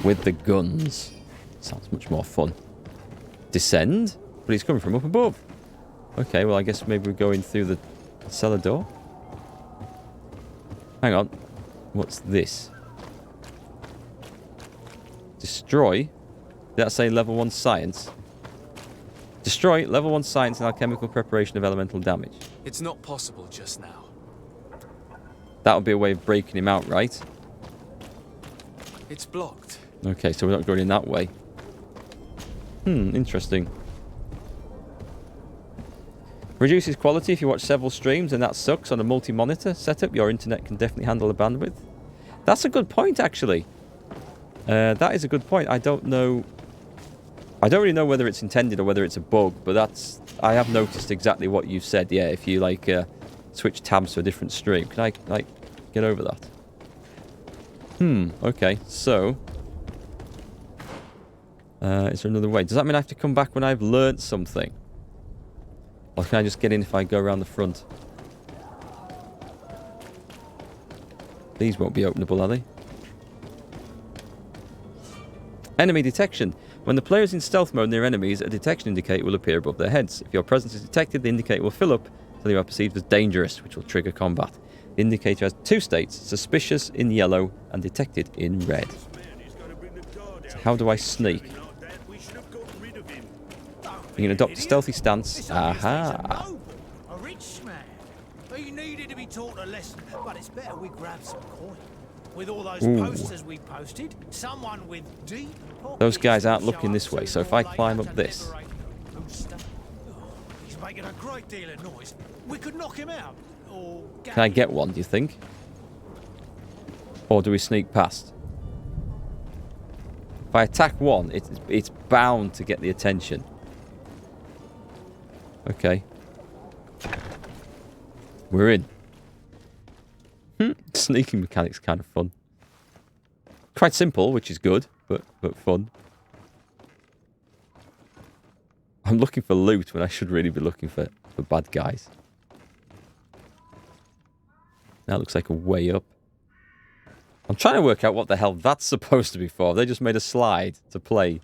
With the guns. Sounds much more fun. Descend? But he's coming from up above. Okay, well, I guess maybe we're going through the cellar door. Hang on. What's this? Destroy? Did that say level 1 science? Destroy level 1 science and alchemical preparation of elemental damage. It's not possible just now. That would be a way of breaking him out, right? It's blocked. Okay, so we're not going in that way. Interesting. Reduces quality if you watch several streams, and that sucks. On a multi-monitor setup, your internet can definitely handle the bandwidth. That's a good point, actually. That is a good point. I don't know... I don't really know whether it's intended or whether it's a bug, but that's... I have noticed exactly what you said, yeah, if you, like, switch tabs to a different stream. Can I, like, get over that? Okay, so... is there another way? Does that mean I have to come back when I've learnt something? Or can I just get in if I go around the front? These won't be openable, are they? Enemy detection. When the player is in stealth mode near enemies, a detection indicator will appear above their heads. If your presence is detected, the indicator will fill up until you are perceived as dangerous, which will trigger combat. The indicator has 2 states, suspicious in yellow and detected in red. So how do I sneak? You can adopt a stealthy stance. Aha! A rich man. He needed to be taught a lesson, but it's better we grab some coin. With all those posters we posted, someone with deep pockets. Those guys aren't looking this way, so if I climb up this... He's making a great deal of noise. We could knock him out. Or Can I get one, do you think? Or do we sneak past? If I attack one, it's bound to get the attention. Okay. We're in. Sneaking mechanic's kind of fun. Quite simple, which is good, but fun. I'm looking for loot when I should really be looking for bad guys. That looks like a way up. I'm trying to work out what the hell that's supposed to be for. They just made a slide to play.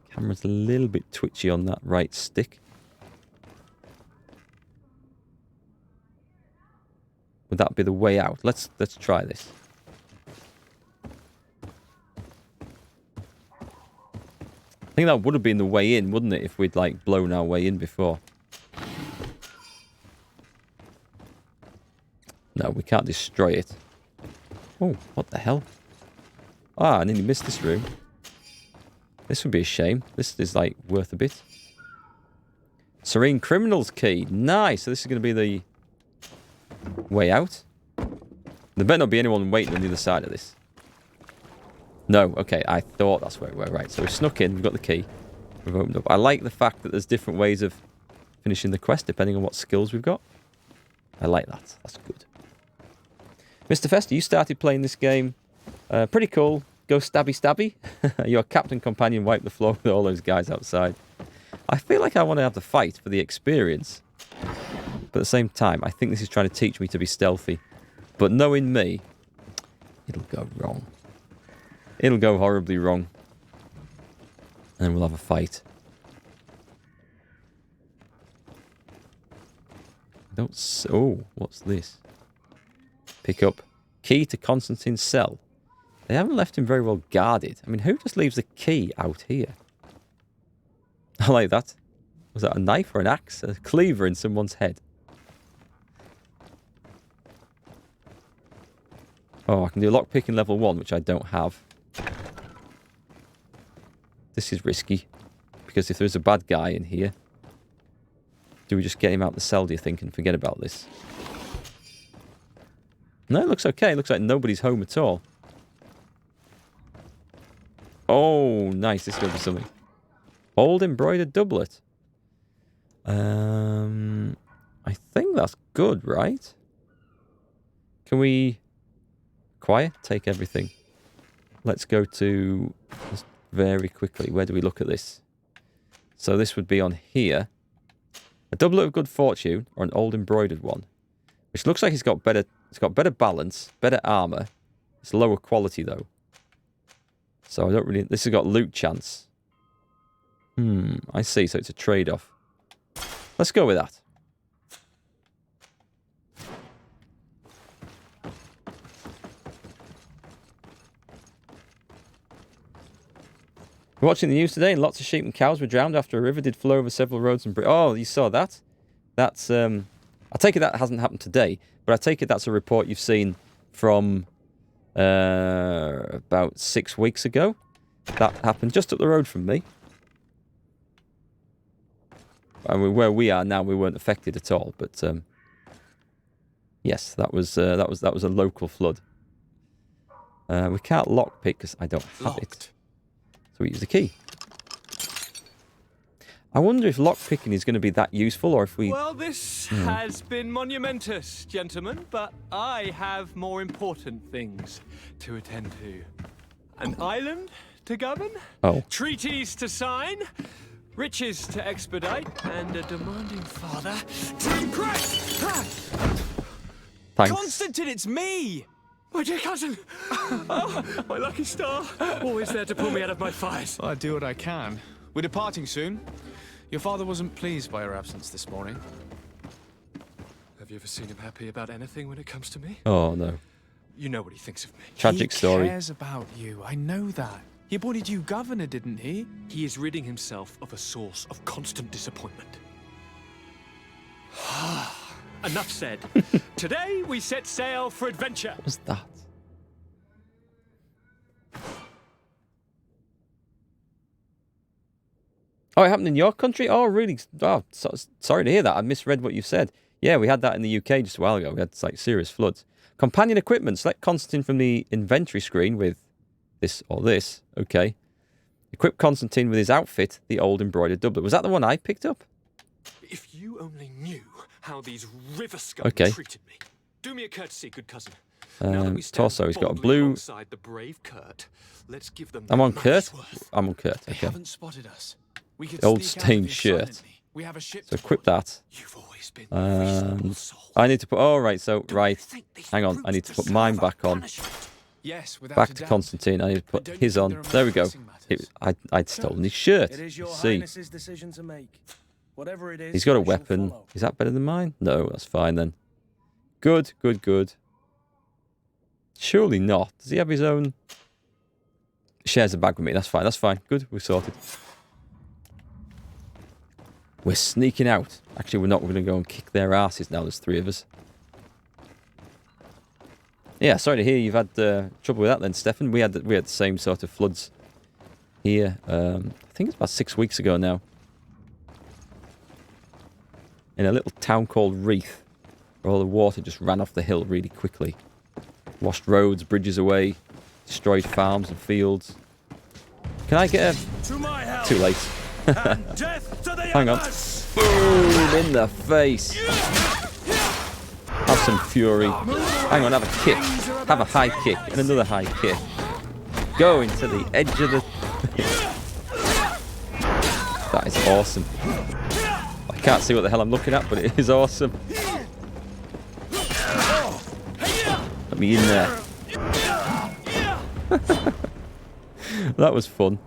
Camera's a little bit twitchy on that right stick. Would that be the way out? Let's try this. I think that would have been the way in, wouldn't it, if we'd like blown our way in before. No, we can't destroy it. Oh, what the hell? Ah, I nearly missed this room. This would be a shame. This is, like, worth a bit. Serene Criminal's Key. Nice. So this is going to be the way out. There better not be anyone waiting on the other side of this. No. Okay, I thought that's where we were. Right, so we've snuck in. We've got the key. We've opened up. I like the fact that there's different ways of finishing the quest depending on what skills we've got. I like that. That's good. Mr. Fester, you started playing this game. Pretty cool. Go stabby stabby. Your captain companion wiped the floor with all those guys outside. I feel like I want to have the fight for the experience. But at the same time, I think this is trying to teach me to be stealthy. But knowing me, it'll go wrong. It'll go horribly wrong. And then we'll have a fight. Oh, what's this? Pick up. Key to Constantine's cell. They haven't left him very well guarded. I mean, who just leaves the key out here? I like that. Was that a knife or an axe? A cleaver in someone's head. Oh, I can do lockpicking level 1, which I don't have. This is risky. Because if there's a bad guy in here, do we just get him out the cell, do you think, and forget about this? No, it looks okay. It looks like nobody's home at all. Oh, nice. This is going to be something. Old embroidered doublet. I think that's good, right? Can we acquire? Take everything. Let's go to... Just very quickly. Where do we look at this? So this would be on here. A doublet of good fortune, or an old embroidered one. Which looks like it's got better balance, better armor. It's lower quality though. So I don't really... This has got loot chance. I see. So it's a trade-off. Let's go with that. We're watching the news today, and lots of sheep and cows were drowned after a river did flow over several roads and bridges. Oh, you saw that? That's... I take it that hasn't happened today, but I take it that's a report you've seen from about 6 weeks ago. That happened just up the road from me. I mean, where we are now, we weren't affected at all. But yes, that was a local flood. We can't lockpick because I don't have it. So we use the key. I wonder if lockpicking is going to be that useful, or if we... Well, this has been monumentous, gentlemen, but I have more important things to attend to. An island to govern, treaties to sign, riches to expedite, and a demanding father to impress. Thanks. Constantine, it's me! My dear cousin! Oh, my lucky star. Always there to pull me out of my fires. I do what I can. We're departing soon. Your father wasn't pleased by your absence this morning. Have you ever seen him happy about anything when it comes to me? Oh, no. You know what he thinks of me. Tragic story. He cares about you. I know that. He appointed you governor, didn't he? He is ridding himself of a source of constant disappointment. Enough said. Today we set sail for adventure. What was that? Oh, it happened in your country? Oh, really? Oh, sorry to hear that. I misread what you said. Yeah, we had that in the UK just a while ago. We had like serious floods. Companion equipment. Select Constantine from the inventory screen with this or this. Okay. Equip Constantine with his outfit, the old embroidered doublet. Was that the one I picked up? If you only knew how these river scum treated me. Do me a courtesy, good cousin. Torso, he's got a blue... The brave Kurt. Let's give them I'm on Kurt? I'm on Kurt, okay. They haven't spotted us. We could Old sneak out stained of here shirt. silently. We have a ship So equip that. You've always been a reasonable soul. I need to put... Oh, right, so, right. Hang on, I need to put mine back on. Yes, without Back a to doubt. Constantine, I need to put don't his think on. there are There we go. pressing matters. I'd stolen his shirt. It is You your see. highness's decision to make. Whatever it is, He's got a I shall weapon. follow. Is that better than mine? No, that's fine then. Good, good, good. Surely not. Does he have his own... Shares a bag with me. That's fine, that's fine. Good, we're sorted. We're sneaking out. Actually, we're not. We're going to go and kick their asses now. There's 3 of us. Yeah, sorry to hear you've had trouble with that then, Stefan. We had the same sort of floods here. I think it's about 6 weeks ago now. In a little town called Reeth, where all the water just ran off the hill really quickly. Washed roads, bridges away, destroyed farms and fields. Can I get a... To my help. Too late. And death to the Hang on. others. Boom! In the face. Have some fury. Hang on, have a kick. Have a high kick and another high kick. Go into the edge of the... That is awesome. I can't see what the hell I'm looking at, but it is awesome. Let me in there. That was fun.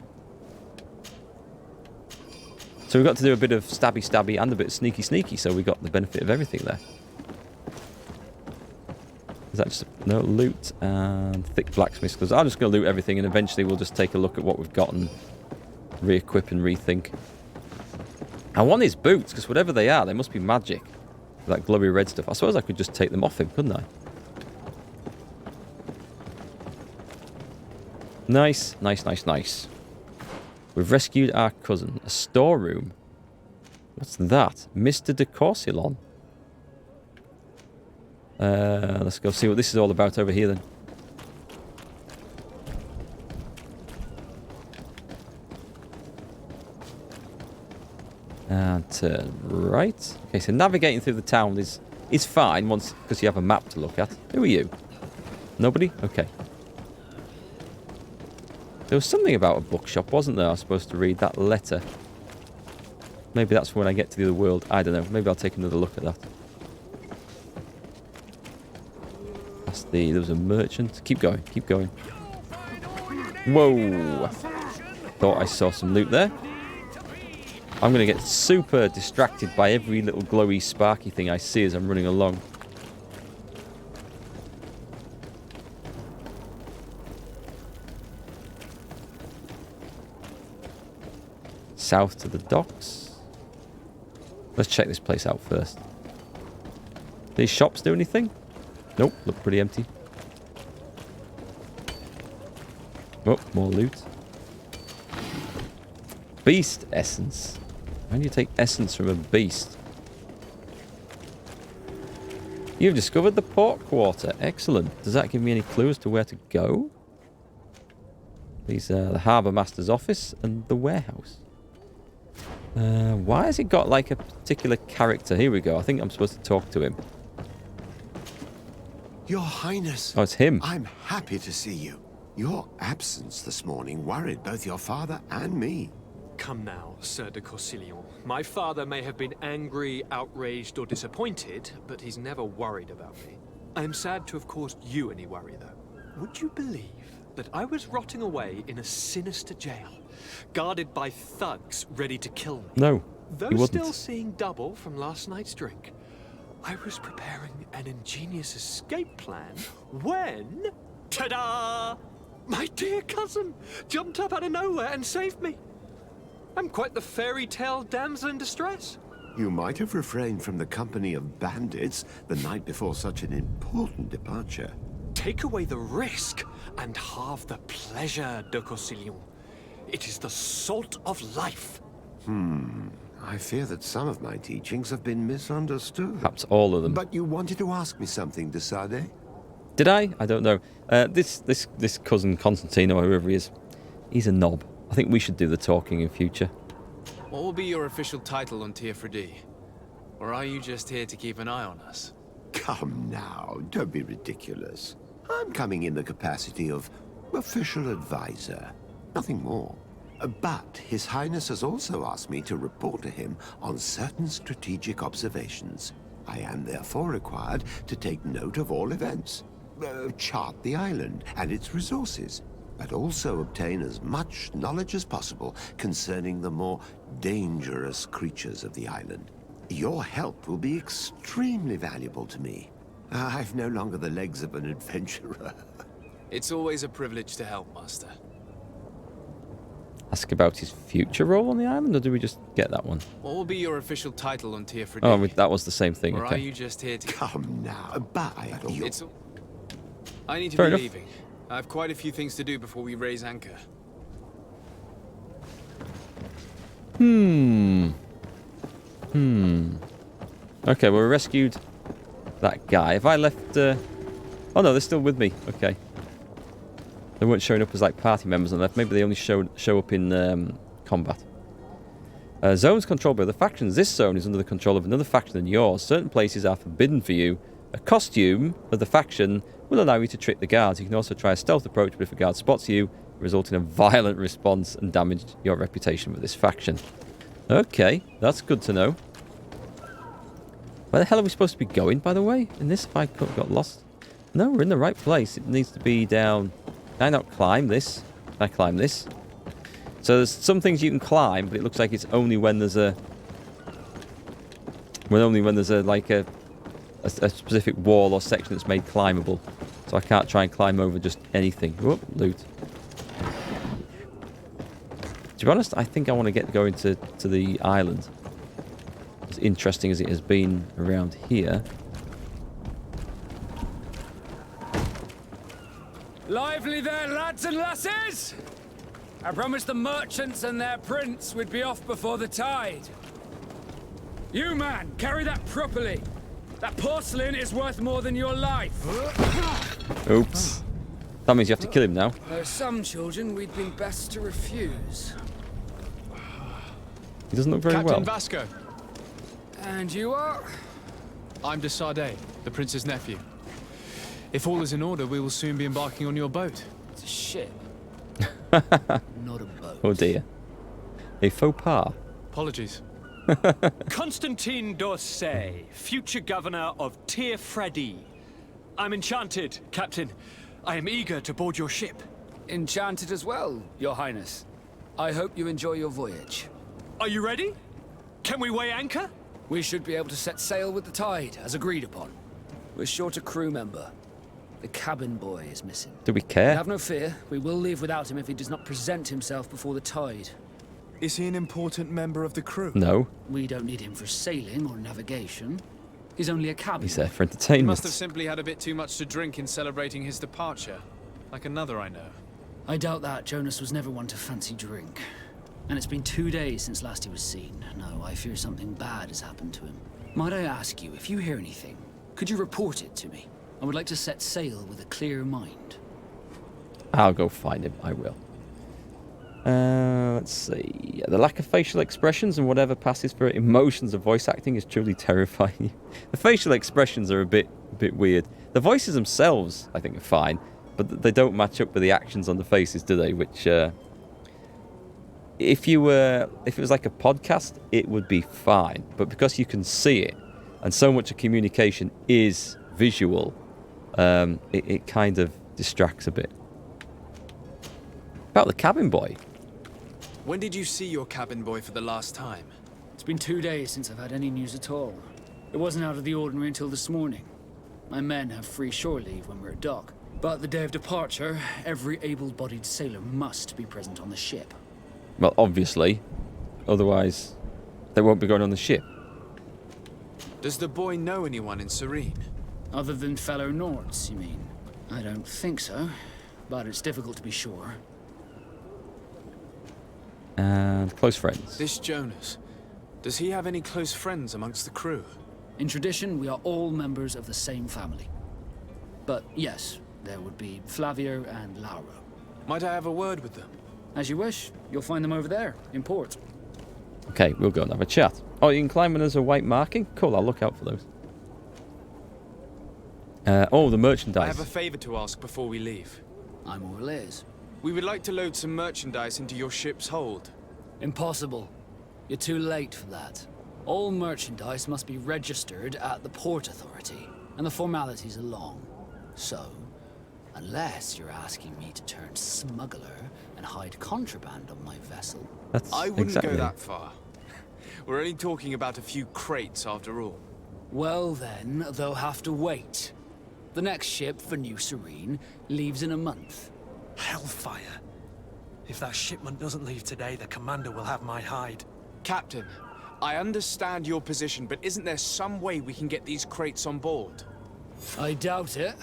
So we got to do a bit of stabby and a bit of sneaky, so we got the benefit of everything there. Is that just... No, loot and thick blacksmith skills. I'm just going to loot everything and eventually we'll just take a look at what we've got and re-equip and rethink. I want his boots, because whatever they are, they must be magic. That glowy red stuff. I suppose I could just take them off him, couldn't I? Nice, nice, nice, nice. We've rescued our cousin. A storeroom. What's that? Mr. de Corsilon. Let's go see what this is all about over here then. And turn right. Okay, so navigating through the town is fine once, because you have a map to look at. Who are you? Nobody? Okay. There was something about a bookshop, wasn't there? I was supposed to read that letter. Maybe that's when I get to the other world. I don't know. Maybe I'll take another look at that. There was a merchant. Keep going, keep going. Whoa. Thought I saw some loot there. I'm going to get super distracted by every little glowy, sparky thing I see as I'm running along. South to the docks. Let's check this place out first. These shops do anything? Nope, look pretty empty. Oh, more loot. Beast essence. How do you take essence from a beast? You've discovered the port quarter. Excellent. Does that give me any clue as to where to go? These are the harbour master's office and the warehouse. Why has it got like a particular character? Here we go. I think I'm supposed to talk to him. Your Highness. Oh, it's him. I'm happy to see you. Your absence this morning worried both your father and me. Come now, Sir de Corsillon. My father may have been angry, outraged, or disappointed, but he's never worried about me. I am sad to have caused you any worry, though. Would you believe that I was rotting away in a sinister jail, guarded by thugs ready to kill me? No, Though he wasn't. still seeing double from last night's drink, I was preparing an ingenious escape plan when... Ta-da! My dear cousin jumped up out of nowhere and saved me. I'm quite the fairy tale damsel in distress. You might have refrained from the company of bandits the night before such an important departure. Take away the risk and halve the pleasure, de Corsillon. It is the salt of life. I fear that some of my teachings have been misunderstood. Perhaps all of them. But you wanted to ask me something, de Sade? Did I? I don't know. This cousin Constantine, or whoever he is, he's a knob. I think we should do the talking in future. What will be your official title on Tier Or are you just here to keep an eye on us? Come now, don't be ridiculous. I'm coming in the capacity of official advisor, nothing more. But His Highness has also asked me to report to him on certain strategic observations. I am therefore required to take note of all events, chart the island and its resources, but also obtain as much knowledge as possible concerning the more dangerous creatures of the island. Your help will be extremely valuable to me. I've no longer the legs of an adventurer. It's always a privilege to help, Master. Ask about his future role on the island, or do we just get that one? What will be your official title on Tier Oh, that was the same thing. Or Okay. are you just here to... Come now, but I need to Fair be enough. leaving. I have quite a few things to do before we raise anchor. Okay, well, we rescued that guy. If I left... Oh, no, they're still with me. Okay. They weren't showing up as, like, party members and left. Maybe they only show up in combat. Zones controlled by other factions. This zone is under the control of another faction than yours. Certain places are forbidden for you. A costume of the faction will allow you to trick the guards. You can also try a stealth approach, but if a guard spots you, it results in a violent response and damage your reputation with this faction. Okay, that's good to know. Where the hell are we supposed to be going, by the way? In this, if I got lost? No, we're in the right place. It needs to be down... Can I not climb this? Can I climb this? So there's some things you can climb, but it looks like it's only when there's a... like a specific wall or section that's made climbable. So I can't try and climb over just anything. Whoop, loot. To be honest, I think I want to go into the island. As interesting as it has been around here. Lively there, lads and lasses! I promised the merchants and their prince we'd be off before the tide. You, man, carry that properly. That porcelain is worth more than your life. Oops. That means you have to kill him now. There are some children we'd be best to refuse. He doesn't look very Captain well. Vasco, And you are? I'm de Sade, the prince's nephew. If all is in order, we will soon be embarking on your boat. It's a ship. Not a boat. Oh dear. A faux pas. Apologies. Constantine d'Orsay, future governor of Tir Freddy. I'm enchanted, Captain. I am eager to board your ship. Enchanted as well, Your Highness. I hope you enjoy your voyage. Are you ready? Can we weigh anchor? We should be able to set sail with the tide, as agreed upon. We're short a crew member. The cabin boy is missing. Do we care? Have no fear. We will leave without him if he does not present himself before the tide. Is he an important member of the crew? No. We don't need him for sailing or navigation. He's only a cabin He's boy. there for He entertainment. must have simply had a bit too much to drink in celebrating his departure. Like another I know. I doubt that. Jonas was never one to fancy drink. And it's been 2 days since last he was seen. No, I fear something bad has happened to him. Might I ask you, if you hear anything, could you report it to me? I would like to set sail with a clear mind. I'll go find him. I will. Let's see. The lack of facial expressions and whatever passes for emotions of voice acting is truly terrifying. The facial expressions are a bit weird. The voices themselves, I think, are fine, but they don't match up with the actions on the faces, do they? Which, if it was like a podcast, it would be fine. But because you can see it, and so much of communication is visual, it kind of distracts a bit. About the cabin boy. When did you see your cabin boy for the last time? It's been 2 days since I've had any news at all. It wasn't out of the ordinary until this morning. My men have free shore leave when we're at dock. But the day of departure, every able-bodied sailor must be present on the ship. Well, obviously. Otherwise, they won't be going on the ship. Does the boy know anyone in Serene? Other than fellow Nords, you mean? I don't think so, but it's difficult to be sure. And close friends. This Jonas, does he have any close friends amongst the crew? In tradition, we are all members of the same family. But yes, there would be Flavio and Lauro. Might I have a word with them? As you wish. You'll find them over there, in port. Okay, we'll go and have a chat. Oh, you can climb when there's a white marking? Cool, I'll look out for those. Oh, the merchandise. I have a favor to ask before we leave. I'm all ears. We would like to load some merchandise into your ship's hold. Impossible. You're too late for that. All merchandise must be registered at the Port Authority, and the formalities are long. So, unless you're asking me to turn smuggler and hide contraband on my vessel. That's I wouldn't exactly. go that far. We're only talking about a few crates after all. Well then, they'll have to wait. The next ship for New Serene leaves in a month. Hellfire. If that shipment doesn't leave today, the commander will have my hide. Captain, I understand your position, but isn't there some way we can get these crates on board? I doubt it.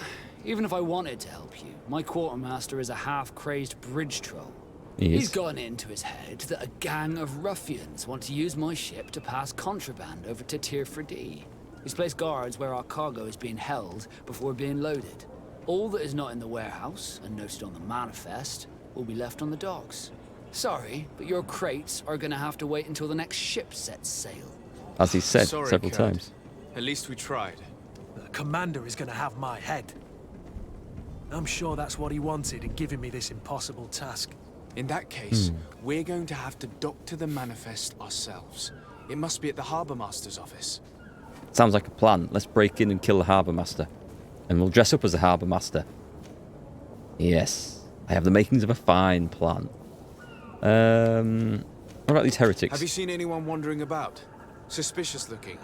Even if I wanted to help you, my quartermaster is a half-crazed bridge troll. He's gotten it into his head that a gang of ruffians want to use my ship to pass contraband over to Tier 4D. He's placed guards where our cargo is being held before being loaded. All that is not in the warehouse, and noted on the manifest, will be left on the docks. Sorry, but your crates are gonna have to wait until the next ship sets sail. As he said Sorry, several Kurt. times. At least we tried. The commander is going to have my head. I'm sure that's what he wanted in giving me this impossible task. In that case, we're going to have to doctor the manifest ourselves. It must be at the Harbour Master's office. Sounds like a plan. Let's break in and kill the Harbour Master. And we'll dress up as a Harbour Master. Yes. I have the makings of a fine plan. What about these heretics? Have you seen anyone wandering about? Suspicious looking.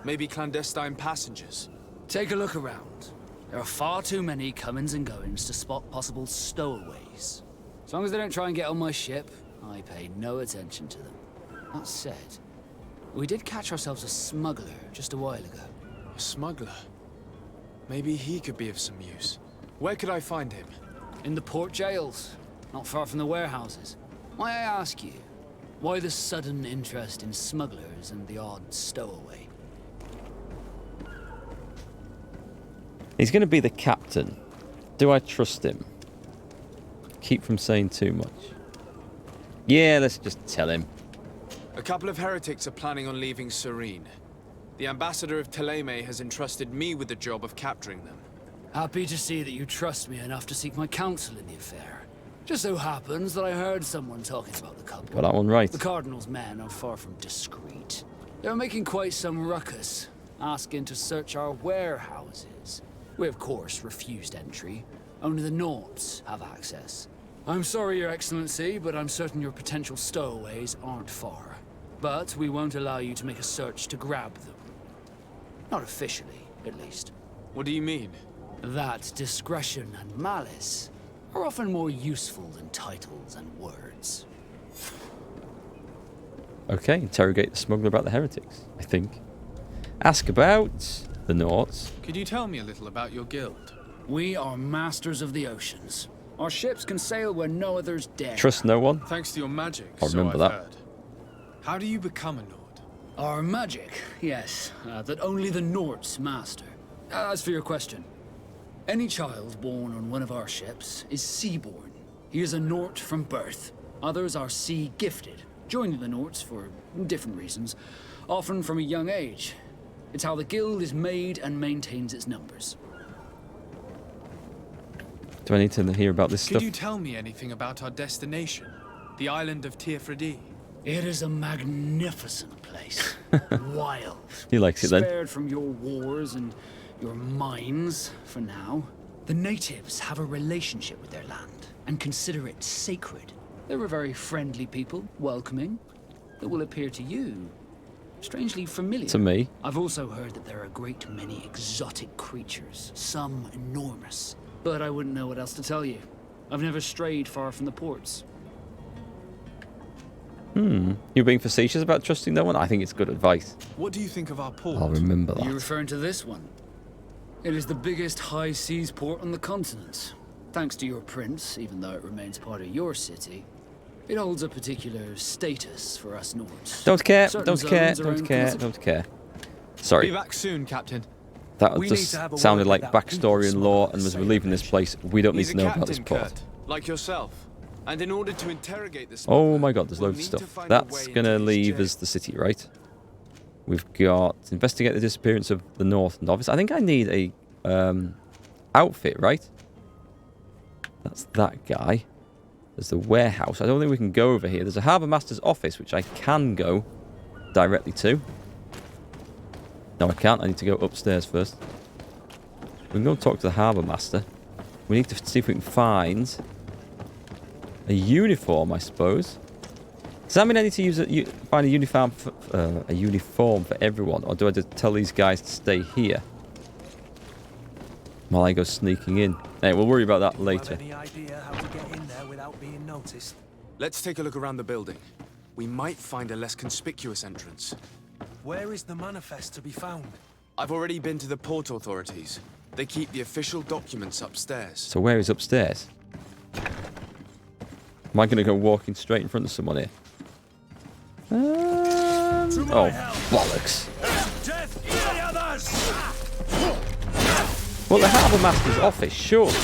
Maybe clandestine passengers. Take a look around. There are far too many comings and goings to spot possible stowaways. As long as they don't try and get on my ship, I pay no attention to them. That said, we did catch ourselves a smuggler just a while ago. A smuggler? Maybe he could be of some use. Where could I find him? In the port jails, not far from the warehouses. May I ask you, why the sudden interest in smugglers and the odd stowaway? He's going to be the captain. Do I trust him? Keep from saying too much. Yeah, let's just tell him. A couple of heretics are planning on leaving Serene. The ambassador of Teleme has entrusted me with the job of capturing them. Happy to see that you trust me enough to seek my counsel in the affair. Just so happens that I heard someone talking about the couple. Got that one right. The Cardinal's men are far from discreet. They were making quite some ruckus, asking to search our warehouses. We, of course, refused entry. Only the Nords have access. I'm sorry, Your Excellency, but I'm certain your potential stowaways aren't far. But we won't allow you to make a search to grab them. Not officially, at least. What do you mean? That discretion and malice are often more useful than titles and words. Okay, interrogate the smuggler about the heretics, I think. Ask about the Nords. Could you tell me a little about your guild? We are masters of the oceans. Our ships can sail where no others dare. Trust no one. Thanks to your magic, I remember that. heard. How do you become a Nord? Our magic, yes, that only the Nords master. As for your question, any child born on one of our ships is sea-born. He is a Nord from birth. Others are sea-gifted, joining the Nords for different reasons, often from a young age. It's how the guild is made and maintains its numbers. Do I need to hear about this stuff? Could you tell me anything about our destination? The island of Tirfredi? It is a magnificent place. Wild. He likes it then. Spared from your wars and your mines for now. The natives have a relationship with their land and consider it sacred. They're a very friendly people, welcoming. That will appear to you strangely familiar. To me. I've also heard that there are a great many exotic creatures, some enormous. But I wouldn't know what else to tell you. I've never strayed far from the ports. You're being facetious about trusting no one? I think it's good advice. What do you think of our port? I'll remember Are you that. referring to this one? It is the biggest high seas port on the continent. Thanks to your prince, even though it remains part of your city, it holds a particular status for us Nords. Don't care, Certain don't care, zones are don't care, unclassified. don't care. Be Sorry, back soon, Captain. that We just need to have a sounded word like with that backstory and people lore smuggler and was sailor leaving this nation. place. We don't need He's to a know about captain, this port. Kurt, like yourself. And in order to interrogate this, Oh my god, there's we'll loads of need to stuff. find a That's way gonna into his leave jail. us the city, right? We've got investigate the disappearance of the North Novice. I think I need a outfit, right? That's that guy. There's the warehouse. I don't think we can go over here. There's a harbour master's office, which I can go directly to. No, I can't. I need to go upstairs first. We can go talk to the harbour master. We need to see if we can find a uniform, I suppose. Does that mean I need to find a uniform for everyone, or do I just tell these guys to stay here while I go sneaking in? Hey, we'll worry about that Do you have later. any idea how to get in there without being noticed? Let's take a look around the building. We might find a less conspicuous entrance. Where is the manifest to be found? I've already been to the port authorities. They keep the official documents upstairs. So where is upstairs? Am I going to go walking straight in front of someone here? Oh, bollocks. Death to the others! Well, the harbour master's office, surely.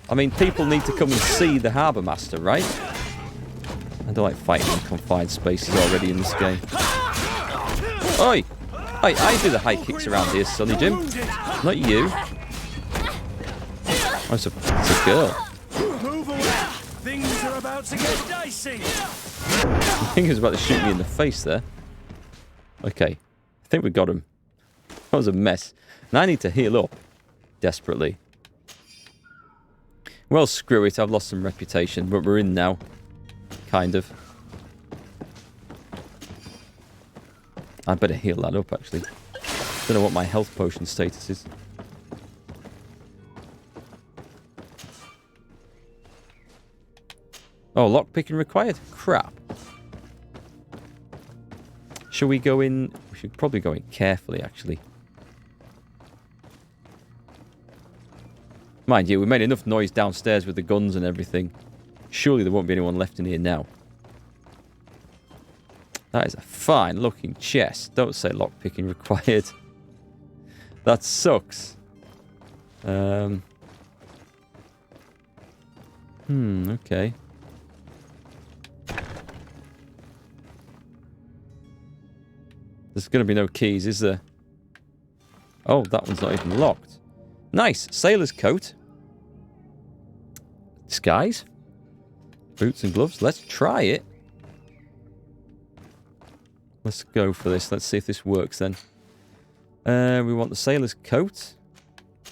I mean, people need to come and see the harbour master, right? I don't like fighting in confined spaces already in this game. Oi! Oi, I do the high kicks around here, Sonny Jim. Not you. Oh, it's a girl. Move away! Things are about to get dicey! I think he was about to shoot me in the face there. Okay. I think we got him. That was a mess. And I need to heal up. Desperately. Well, screw it. I've lost some reputation, but we're in now. Kind of. I better heal that up, actually. Don't know what my health potion status is. Oh, lockpicking required? Crap. Shall we go in? We should probably go in carefully, actually. Mind you, we made enough noise downstairs with the guns and everything. Surely there won't be anyone left in here now. That is a fine looking chest. Don't say lockpicking required. That sucks. Okay. There's going to be no keys, is there? Oh, that one's not even locked. Nice. Sailor's coat. Disguise. Boots and gloves. Let's try it. Let's go for this. Let's see if this works then. We want the sailor's coat.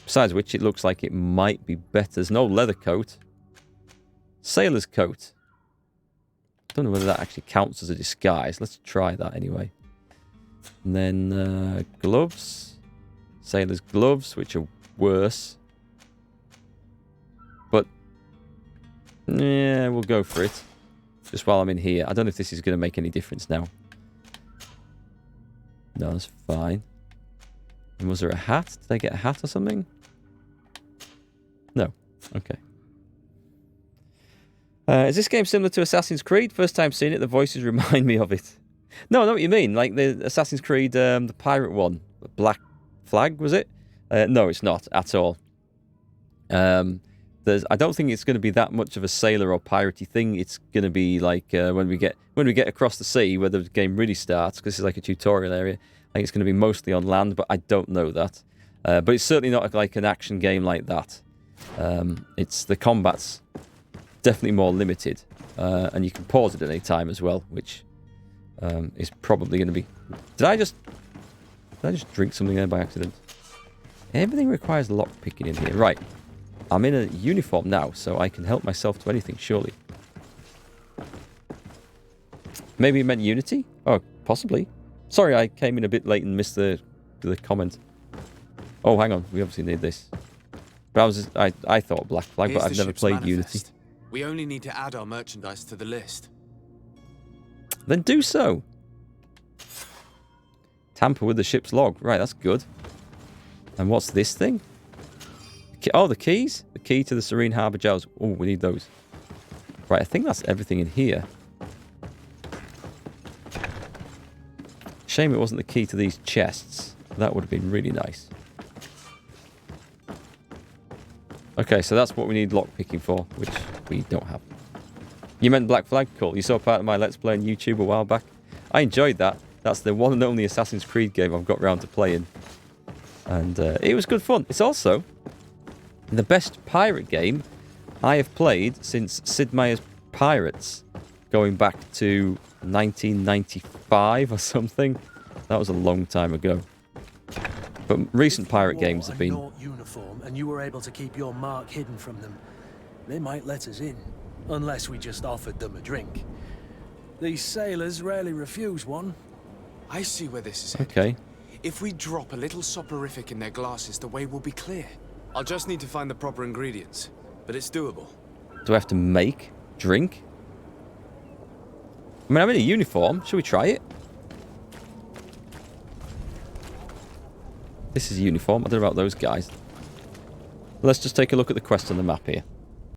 Besides which, it looks like it might be better. There's no leather coat. Sailor's coat. Don't know whether that actually counts as a disguise. Let's try that anyway. And then gloves. Sailor's gloves, which are worse. But, yeah, we'll go for it. Just while I'm in here. I don't know if this is going to make any difference now. No, that's fine. And was there a hat? Did I get a hat or something? No. Okay. Is this game similar to Assassin's Creed? First time seeing it, the voices remind me of it. No, I know what you mean. Like the Assassin's Creed, the pirate one. Black Flag, was it? No, it's not at all. I don't think it's going to be that much of a sailor or piratey thing. It's going to be like when we get across the sea, where the game really starts, because it's like a tutorial area. I think it's going to be mostly on land, but I don't know that. But it's certainly not like an action game like that. It's the combat's definitely more limited, and you can pause it at any time as well, which is probably going to be. Did I just drink something there by accident? Everything requires lock picking in here, right? I'm in a uniform now, so I can help myself to anything, surely. Maybe it meant Unity? Oh, possibly. Sorry, I came in a bit late and missed the comment. Oh, hang on. We obviously need this. But I thought Black Flag, but I've never played Unity. We only need to add our merchandise to the list. Then do so. Tamper with the ship's log. Right, that's good. And what's this thing? Oh, the keys? The key to the Serene Harbour Jails. Oh, we need those. Right, I think that's everything in here. Shame it wasn't the key to these chests. That would have been really nice. Okay, so that's what we need lockpicking for, which we don't have. You meant Black Flag? Cool. You saw part of my Let's Play on YouTube a while back. I enjoyed that. That's the one and only Assassin's Creed game I've got around to playing. And it was good fun. It's also the best pirate game I have played since Sid Meier's Pirates, going back to 1995 or something. That was a long time ago. But recent pirate games have been... If you wore a uniform and you were able to keep your mark hidden from them, they might let us in, unless we just offered them a drink. These sailors rarely refuse one. I see where this is headed. Okay. If we drop a little soporific in their glasses, the way will be clear. I'll just need to find the proper ingredients, but it's doable. Do I have to make drink? I mean, I'm in a uniform. Should we try it? This is a uniform. I don't know about those guys. Let's just take a look at the quest on the map here.